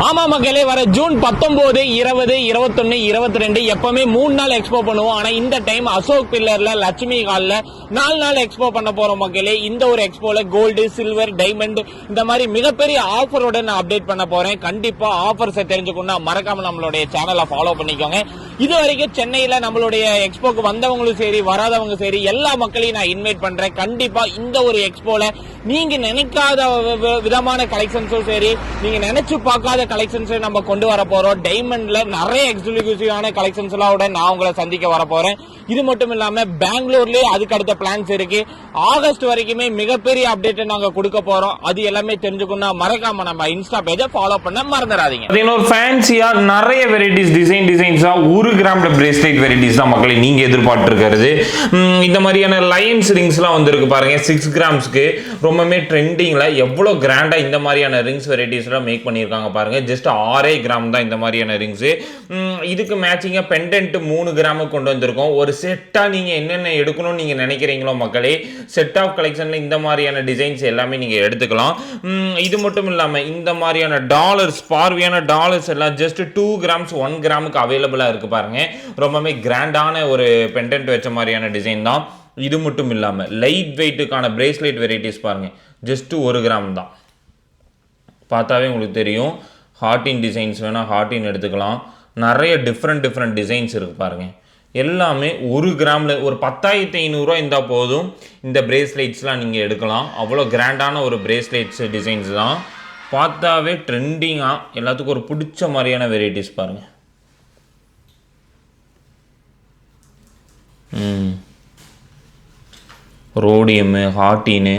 ஆமா மக்களே, வர ஜூன் 19, 20, 21, 22 எப்பவுமே 3 நாள் எக்ஸ்போ பண்ணுவோம். ஆனா இந்த டைம் அசோக் பில்லர்ல லட்சுமி ஹால்ல 4 நாள் எக்ஸ்போ பண்ண போறோம் மக்களே. இந்த ஒரு எக்ஸ்போல கோல்டு, சில்வர், டைமண்ட் இந்த மாதிரி மிகப்பெரிய ஆஃபரோட நான் அப்டேட் பண்ண போறேன். கண்டிப்பா ஆஃபர்ஸை தெரிஞ்சுக்கணும்னா மறக்காம நம்மளுடைய சேனலை ஃபாலோ பண்ணிக்கோங்க. இது வரைக்கும் சென்னையில நம்மளுடைய எக்ஸ்போக்கு வந்தவங்களும் சரி, வராதவங்க சரி, எல்லா மக்களையும் நான் இன்வைட் பண்றேன். கண்டிப்பா இந்த ஒரு எக்ஸ்போல நீங்க நினைக்காத விதமான கலெக்ஷன்ஸும் சரி, நீங்க நினைச்சு பார்க்காத கலெக்ஷன்ஸ் நம்ம கொண்டு வர போறோம். டைமண்ட்ல நிறைய எக்ஸ்க்ளூசிவான கலெக்ஷன்ஸ் எல்லாம் நான் உங்களை சந்திக்க வர போறேன். இது மட்டும் இல்லாம பெங்களூர்லயே அதுக்கு அடுத்த பிளான்ஸ் இருக்கு. ஆகஸ்ட் வரைக்குமே மிகப்பெரிய அப்டேட் நாங்க கொடுக்க போறோம். அது எல்லாமே தெரிஞ்சுக்கணும் மறக்காம நம்ம இன்ஸ்டா பேஜை ஃபாலோ பண்ண மறந்துடாதீங்க. ஒரு ஃபேன்சியா நிறைய வெரைட்டிஸ் டிசைன்ஸா 1 கிராம்ல பிரேஸ்லெட் வெரைட்டிஸ் தான் மக்களை நீங்க எதிர்பார்த்து இருக்கிறது. இந்த மாதிரியான லைன்ஸ் ரிங்ஸ்லாம் வந்திருக்கு பாருங்க. 6 கிராம்ஸ்க்கு ரொம்பவே ட்ரெண்டிங்ல எவ்வளவு கிராண்டா இந்த மாதிரியான ரிங்ஸ் வெரைட்டிஸ்லாம் மேக் பண்ணியிருக்காங்க பாருங்க. ஜஸ்ட் 6 கிராம் தான் இந்த மாதிரியான ரிங்ஸ். இதுக்கு மேட்சிங்கா பெண்டன்ட் 3 கிராமுக்கு கொண்டு வந்திருக்கோம். ஒரு செட்டா நீங்க என்னென்ன எடுக்கணும்னு நீங்க நினைக்கிறீங்களோ மக்களே, செட் ஆஃப் கலெக்ஷன்ல இந்த மாதிரியான டிசைன்ஸ் எல்லாமே நீங்க எடுத்துக்கலாம். இது மட்டும் இல்லாம இந்த மாதிரியான டாலர்ஸ், பார்வையான டாலர்ஸ் எல்லாம் ஜஸ்ட் 2 கிராம்ஸ் 1 கிராமுக்கு அவைலபிளா இருக்கு பாருங்க. ரொம்பவே கிராண்டான ஒரு பெண்டன்ட் வச்ச மாதிரியான டிசைன் தான். இது மட்டும் இல்லாம லைட் வெயிட்டுக்கான பிரேஸ்லெட் வெரைட்டிஸ் பாருங்க. ஜஸ்ட் 1 கிராம் தான். பார்த்தாவே உங்களுக்கு தெரியும். ஹார்டின் டிசைன்ஸ் வேணால் ஹார்டின் எடுத்துக்கலாம். நிறைய டிஃப்ரெண்ட் டிசைன்ஸ் இருக்குது பாருங்கள். எல்லாமே 1 கிராமில் ஒரு 10,500 ரூபா இருந்தால் போதும். இந்த பிரேஸ்லெட்ஸ்லாம் நீங்கள் எடுக்கலாம். அவ்வளோ கிராண்டான ஒரு பிரேஸ்லெட்ஸ் டிசைன்ஸ் தான். பார்த்தாவே ட்ரெண்டிங்காக எல்லாத்துக்கும் ஒரு பிடிச்ச மாதிரியான வெரைட்டிஸ் பாருங்கள். ரோடியம்மு, ஹார்டின்னு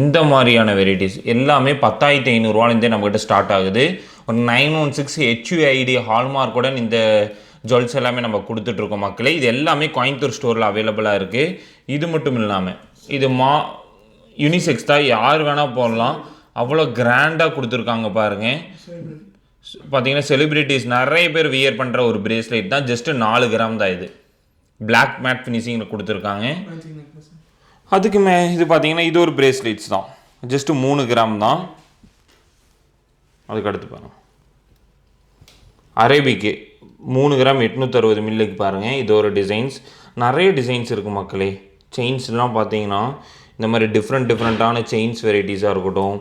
இந்த மாதிரியான வெரைட்டிஸ் எல்லாமே 10,500 ரூபாலேருந்தே நம்மகிட்ட ஸ்டார்ட் ஆகுது. ஒரு 916 HUID ஹால்மார்க்குடன் இந்த ஜுவல்ஸ் எல்லாமே நம்ம கொடுத்துட்ருக்கோம் மக்களே. இது எல்லாமே கோயம்புத்தூர் ஸ்டோரில் அவைலபிளாக இருக்குது. இது மட்டும் இல்லாமல் இது யூனிசெக்ஸ் தான், யார் வேணால் போடலாம். அவ்வளோ கிராண்டாக கொடுத்துருக்காங்க பாருங்கள். பார்த்தீங்கன்னா செலிப்ரிட்டிஸ் நிறைய பேர் வியர் பண்ணுற ஒரு பிரேஸ்லெட் தான். ஜஸ்ட்டு 4 கிராம் தான். இது பிளாக் மேட் ஃபினிஷிங்கில் கொடுத்துருக்காங்க. அதுக்கு இது பார்த்தீங்கன்னா இது ஒரு பிரேஸ்லெட்ஸ் தான். ஜஸ்ட்டு 3 கிராம் தான். அதுக்கு அடுத்து பாருங்கள் அரேபிக்கு 3 கிராம் 860 மில்லிக்கு பாருங்கள். இது ஒரு டிசைன்ஸ். நிறைய டிசைன்ஸ் இருக்குது மக்களே. செயின்ஸ்லாம் பார்த்தீங்கன்னா இந்த மாதிரி டிஃப்ரெண்ட்டான செயின்ஸ் வெரைட்டிஸாக இருக்கட்டும்.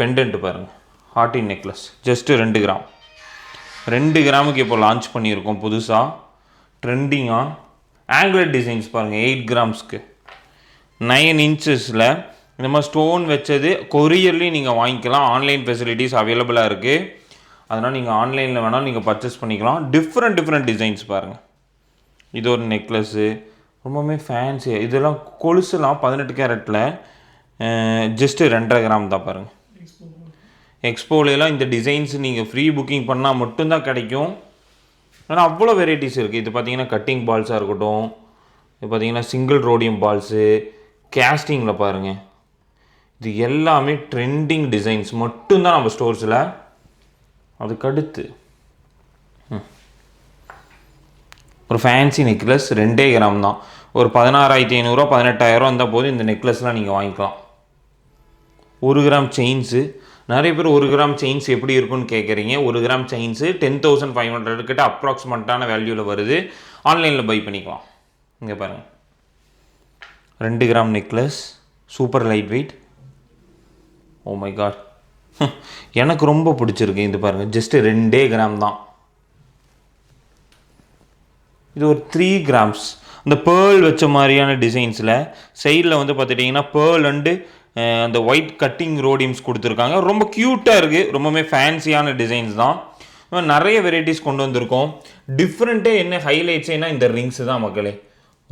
பெண்டன்ட் பாருங்கள், ஹார்டின் நெக்லஸ் ஜஸ்ட்டு 2 கிராம். 2 கிராமுக்கு இப்போ லான்ச் பண்ணியிருக்கோம் புதுசாக ட்ரெண்டிங்காக. ஆங்குலர் டிசைன்ஸ் பாருங்கள். 8 கிராம்ஸ்க்கு 9 இன்ச்சஸில் இந்த மாதிரி ஸ்டோன் வச்சது கொரியர்லேயும் நீங்கள் வாங்கிக்கலாம். ஆன்லைன் ஃபெசிலிட்டிஸ் அவைலபிளாக இருக்குது. அதனால் நீங்கள் ஆன்லைனில் வேணாலும் நீங்கள் பர்ச்சேஸ் பண்ணிக்கலாம். டிஃப்ரெண்ட் டிசைன்ஸ் பாருங்கள். இது ஒரு நெக்லஸ்ஸு ரொம்பவுமே ஃபேன்சி. இதெல்லாம் கொலுசுலாம் 18 கேரட்டில் ஜஸ்ட்டு 2.5 கிராம் தான் பாருங்கள். எக்ஸ்போலாம் இந்த டிசைன்ஸ் நீங்கள் ஃப்ரீ புக்கிங் பண்ணால் மட்டும்தான் கிடைக்கும். ஆனால் அவ்வளோ வெரைட்டிஸ் இருக்குது. இது பார்த்தீங்கன்னா கட்டிங் பால்ஸாக இருக்கட்டும். இது பார்த்தீங்கன்னா சிங்கிள் ரோடியம் பால்ஸு கேஸ்டிங்கில் பாருங்கள். இது எல்லாமே ட்ரெண்டிங் டிசைன்ஸ் மட்டும்தான் நம்ம ஸ்டோர்ஸில். அதுக்கடுத்து ஒரு ஃபேன்சி நெக்லஸ் 2 கிராம் தான். ஒரு 16,500 18,000 இருந்தால் போதும் இந்த நெக்லஸ்லாம் நீங்கள் வாங்கிக்கலாம். 1 கிராம் செயின்ஸு. நிறைய பேர் 1 கிராம் செயின்ஸ் எப்படி இருக்குன்னு கேட்குறீங்க. 1 கிராம் செயின்ஸு 10,500 கிட்ட அப்ராக்சிமேட்டான வேல்யூவில் வருது. ஆன்லைனில் பை பண்ணிக்கலாம். இங்கே பாருங்கள் 2 gram necklace, super light weight. Oh my God, எனக்கு ரொம்ப பிடிச்சிருக்கு. இது பாருங்கள் ஜஸ்ட்டு 2 கிராம் தான். இது ஒரு 3 கிராம்ஸ். இந்த பேர்ல் வச்ச மாதிரியான டிசைன்ஸில் சைடில் வந்து பார்த்துட்டிங்கன்னா பேர்ல் அண்டு அந்த ஒயிட் கட்டிங் ரோடியம்ஸ் கொடுத்துருக்காங்க. ரொம்ப க்யூட்டாக இருக்குது. ரொம்பவே ஃபேன்சியான டிசைன்ஸ் தான். நிறைய வெரைட்டிஸ் கொண்டு வந்திருக்கோம். டிஃப்ரெண்ட்டே என்ன ஹைலைட்ஸேனா இந்த ரிங்ஸ் தான் மக்களே.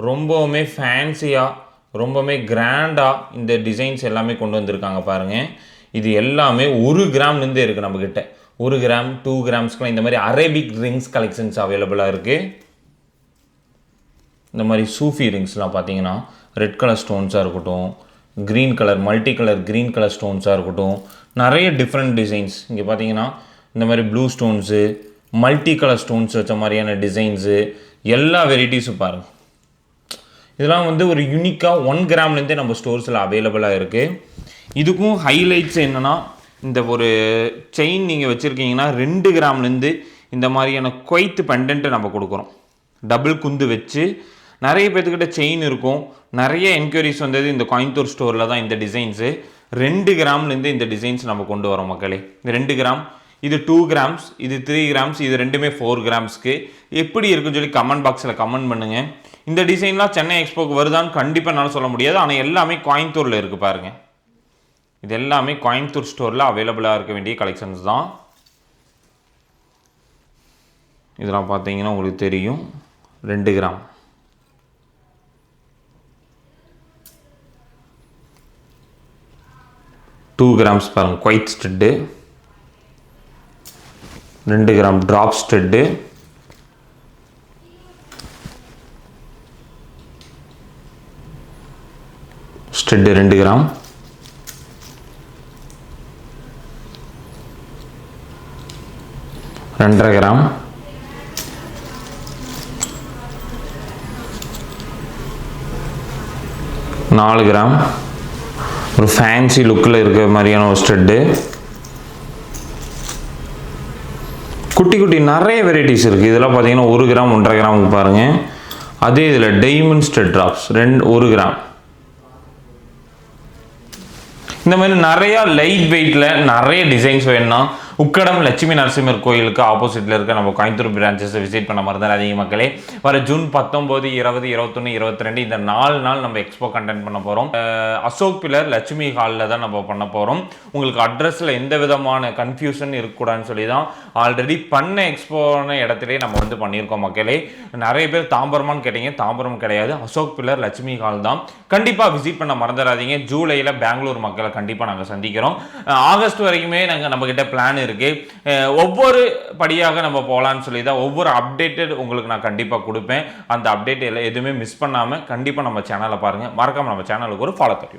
ரொம்பவுமே ஃபேன்சியாக ரொம்பவுமே கிராண்டாக இந்த டிசைன்ஸ் எல்லாமே கொண்டு வந்திருக்காங்க பாருங்கள். இது எல்லாமே 1 கிராம்லேருந்தே இருக்குது நம்மக்கிட்ட. 1 கிராம் 2 கிராம்ஸ்க்குலாம் இந்த மாதிரி அரேபிக் ரிங்ஸ் கலெக்ஷன்ஸ் அவைலபிளாக இருக்குது. இந்த மாதிரி சூஃபி ரிங்ஸ்லாம் பார்த்தீங்கன்னா ரெட் கலர் ஸ்டோன்ஸாக இருக்கட்டும், green colour multi colour green colour ஸ்டோன்ஸாக இருக்கட்டும். நிறைய டிஃப்ரெண்ட் டிசைன்ஸ். இங்கே பார்த்தீங்கன்னா இந்த மாதிரி blue stones, multi colour stones வச்ச மாதிரியான டிசைன்ஸு எல்லா வெரைட்டிஸும் பாருங்கள். இதெல்லாம் வந்து ஒரு யூனிக்காக 1 கிராம்லேருந்தே நம்ம ஸ்டோர்ஸில் அவைலபிளாக இருக்குது. இதுக்கும் ஹைலைட்ஸ் என்னென்னா இந்த ஒரு செயின் நீங்கள் வச்சுருக்கீங்கன்னா 2 கிராம்லேருந்து இந்த மாதிரியான குவைத்து பெண்டன்ட்டு நம்ம கொடுக்குறோம். டபுள் குந்து வச்சு நிறைய பேர்த்துக்கிட்ட செயின் இருக்கும். நிறைய என்கொயரிஸ் வந்தது இந்த கோயம்புத்தூர் ஸ்டோரில் தான் இந்த டிசைன்ஸு. 2 கிராம்லேருந்து இந்த டிசைன்ஸ் நம்ம கொண்டு வரோம் மக்களே. 2 கிராம், இது 2 கிராம்ஸ், இது 3 கிராம்ஸ், இது ரெண்டுமே 4 கிராம்ஸ்க்கு. எப்படி இருக்குன்னு சொல்லி கமெண்ட் பாக்ஸில் கமெண்ட் பண்ணுங்கள். இந்த டிசைன்லாம் சென்னை எக்ஸ்போக்கு வருதான்னு கண்டிப்பாக என்னால் சொல்ல முடியாது. ஆனால் எல்லாமே கோயம்புத்தூரில் இருக்குது பாருங்கள். இது எல்லாமே கோயம்புத்தூர் ஸ்டோரில் அவைலபிளாக இருக்க வேண்டிய கலெக்ஷன்ஸ் தான். இதெல்லாம் பார்த்தீங்கன்னா உங்களுக்கு தெரியும். 2 கிராம், 2 கிராம்ஸ் பாருங்கள். Quite stud, 2 gram drop stud, stud 2 gram, 2.5 gram, 4 gram, ஒரு ஃபேன்சி லுக்கில் இருக்கிற மாதிரியான ஒரு ஸ்டெட்டு. குட்டி குட்டி நிறைய வெரைட்டிஸ் இருக்குது. இதெல்லாம் பார்த்தீங்கன்னா 1 கிராம் 1.5 கிராமுக்கு பாருங்கள். அதே இதில் டைமண்ட் ஸ்டெட் ட்ராப்ஸ் 1 கிராம். இந்த மாதிரி நிறையா லைட் வெயிட்டில் நிறைய டிசைன்ஸ் வேணும்னா உக்கடம் லட்சுமி நரசிம்மர் கோயிலுக்கு ஆப்போசிட்டில் இருக்க நம்ம கோயம்புத்தூர் பிரான்ச்சஸை விசிட் பண்ண மாதிரி தான் அதிக மக்களே. வர ஜூன் 19, 20, 21, 22 இந்த 4 நாள் நம்ம எக்ஸ்போ கண்டென்ட் பண்ண போகிறோம். அசோக் பில்லர் லட்சுமி ஹாலில் தான் நம்ம பண்ண போகிறோம். உங்களுக்கு அட்ரஸில் எந்த விதமான கன்ஃபியூஷன் இருக்கக்கூடாதுன்னு சொல்லி தான் ஆல்ரெடி பண்ண எக்ஸ்போன இடத்துலேயே நம்ம வந்து பண்ணியிருக்கோம் மக்களே. நிறைய பேர் தாம்பரமான்னு கேட்டீங்க. தாம்பரம் கிடையாது, அசோக் பில்லர் லட்சுமி ஹால் தான். கண்டிப்பாக விசிட் பண்ண மறந்துடாதீங்க. ஜூலையில் பெங்களூர் மக்களை கண்டிப்பாக நாங்கள் சந்திக்கிறோம். ஆகஸ்ட் வரைக்குமே நம்மக்கிட்ட பிளான் இருக்கு. ஒவ்வொரு படியாக நம்ம போகலான்னு சொல்லி தான் ஒவ்வொரு அப்டேட்டட் உங்களுக்கு நான் கண்டிப்பாக கொடுப்பேன். அந்த அப்டேட் எதுவுமே மிஸ் பண்ணாமல் கண்டிப்பாக நம்ம சேனலை பாருங்கள். மறக்காமல் நம்ம சேனலுக்கு ஒரு ஃபாலோ தட்டி